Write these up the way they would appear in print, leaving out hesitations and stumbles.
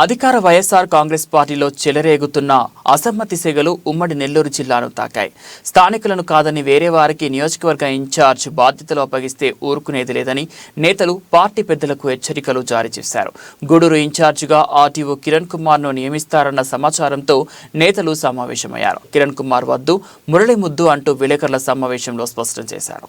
అధికార వైఎస్ఆర్ కాంగ్రెస్ పార్టీలో చెలరేగుతున్న అసమ్మతి సెగలు ఉమ్మడి నెల్లూరు జిల్లాను తాకాయి. స్థానికులను కాదని వేరే వారికి నియోజకవర్గ ఇన్ఛార్జ్ బాధ్యతలు అప్పగిస్తే ఊరుకునేది లేదని నేతలు పార్టీ పెద్దలకు హెచ్చరికలు జారీ చేశారు. గూడూరు ఇన్ఛార్జిగా ఆర్టీఓ కిరణ్ కుమార్ను నియమిస్తారన్న సమాచారంతో నేతలు సమావేశమయ్యారు. కిరణ్ కుమార్ వద్దు మురళి ముద్దు అంటూ విలేకరుల సమావేశంలో స్పష్టం చేశారు.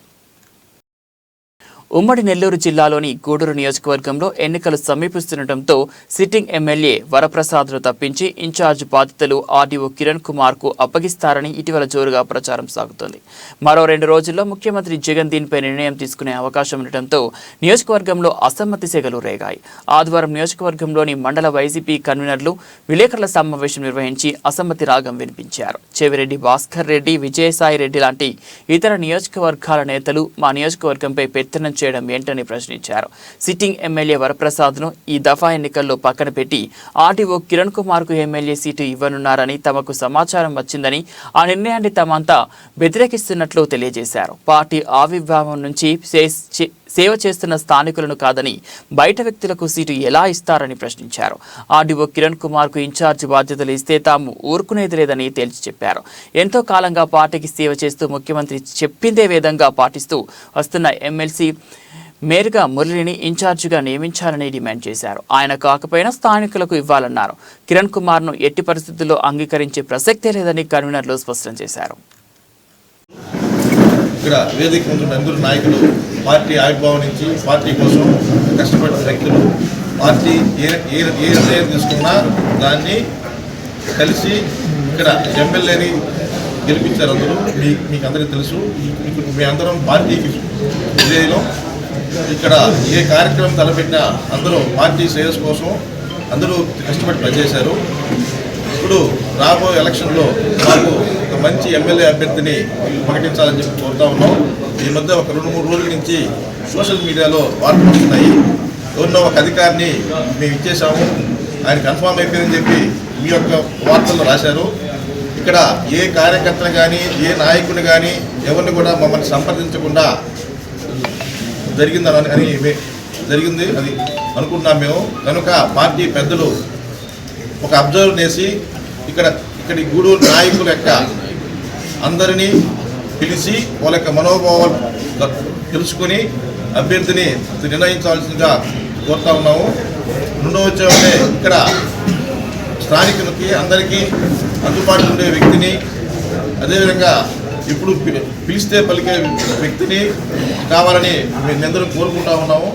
ఉమ్మడి నెల్లూరు జిల్లాలోని గూడూరు నియోజకవర్గంలో ఎన్నికలు సమీపిస్తుండటంతో సిట్టింగ్ ఎమ్మెల్యే వరప్రసాద్ను తప్పించి ఇన్ఛార్జ్ బాధ్యతలు ఆర్డీఓ కిరణ్ కుమార్కు అప్పగిస్తారని ఇటీవల జోరుగా ప్రచారం సాగుతోంది. మరో 2 రోజుల్లో ముఖ్యమంత్రి జగన్ దీనిపై నిర్ణయం తీసుకునే అవకాశం ఉండటంతో నియోజకవర్గంలో అసమ్మతి సెగలు రేగాయి. ఆదివారం నియోజకవర్గంలోని మండల వైసీపీ కన్వీనర్లు విలేకరుల సమావేశం నిర్వహించి అసమ్మతి రాగం వినిపించారు. చెవిరెడ్డి భాస్కర్ రెడ్డి, విజయసాయి రెడ్డి లాంటి ఇతర నియోజకవర్గాల నేతలు మా నియోజకవర్గంపై పెత్తనం చేయడం ఏంటని ప్రశ్నించారు. సిట్టింగ్ ఎమ్మెల్యే వరప్రసాద్ను ఈ దఫా ఎన్నికల్లో పక్కన పెట్టి ఆర్టీఓ కిరణ్ కుమార్కు ఎమ్మెల్యే సీటు ఇవ్వనున్నారని తమకు సమాచారం వచ్చిందని ఆ నిర్ణయాన్ని తమంతా వ్యతిరేకిస్తున్నట్లు తెలియజేశారు. పార్టీ ఆవిర్భావం నుంచి సేవ చేస్తున్న స్థానికులను కాదని బయట వ్యక్తులకు సీటు ఎలా ఇస్తారని ప్రశ్నించారు. ఆర్డీఓ కిరణ్ కుమార్కు ఇన్ఛార్జ్ బాధ్యతలు ఇస్తే తాము ఊరుకునేది లేదని తేల్చి చెప్పారు. ఎంతో కాలంగా పార్టీకి సేవ చేస్తూ ముఖ్యమంత్రి చెప్పిందే విధంగా పాటిస్తూ వస్తున్న ఎమ్మెల్సీ మేరుగా మురళిని ఇన్ఛార్జిగా నియమించాలని డిమాండ్ చేశారు. ఆయన కాకపోయినా స్థానికులకు ఇవ్వాలన్నారు. కిరణ్ కుమార్ను ఎట్టి పరిస్థితుల్లో అంగీకరించే ప్రసక్తే లేదని కన్వీనర్లు స్పష్టం చేశారు. ఇక్కడ వేదిక ముందు నలుగురు నాయకులు పార్టీ ఆవిర్భావం నుంచి పార్టీ కోసం కష్టపడిన వ్యక్తులు పార్టీ ఏ నిర్ణయం తీసుకున్నా దాన్ని కలిసి ఇక్కడ ఎమ్మెల్యేని గెలిపించారు. అందరూ మీకు అందరికీ తెలుసు. మీ అందరం పార్టీకి విజయంలో ఇక్కడ ఏ కార్యక్రమం తలపెట్టినా అందరూ పార్టీ శ్రేయస్ కోసం అందరూ కష్టపడి పనిచేశారు. ఇప్పుడు రాబోయే ఎలక్షన్లో మాకు ఒక మంచి ఎమ్మెల్యే అభ్యర్థిని ప్రకటించాలని చెప్పి కోరుతా ఉన్నాం. ఈ మధ్య ఒక 2-3 రోజుల నుంచి సోషల్ మీడియాలో వార్తలు వస్తున్నాయి. ఎవరినో ఒక అధికారిని మేము ఇచ్చేసాము, ఆయన కన్ఫామ్ అయిపోయిందని చెప్పి మీ యొక్క వార్తల్లో రాశారు. ఇక్కడ ఏ కార్యకర్తను కానీ ఏ నాయకుని కానీ ఎవరిని కూడా మమ్మల్ని సంప్రదించకుండా జరిగింది అది అనుకుంటున్నాం మేము. కనుక పార్టీ పెద్దలు ఒక అబ్జర్వ్ చేసి ఇక్కడ గూడూరు నాయకుల యొక్క అందరినీ పిలిచి వాళ్ళ యొక్క మనోభావాలు తెలుసుకొని అభ్యర్థిని నిర్ణయించాల్సిందిగా కోరుతా ఉన్నాము. రెండో వచ్చే ఇక్కడ స్థానికులకి అందరికీ అందుబాటులో ఉండే వ్యక్తిని, అదేవిధంగా ఇప్పుడు పిలిస్తే పలికే వ్యక్తిని కావాలని మేము అందరం కోరుకుంటా ఉన్నాము.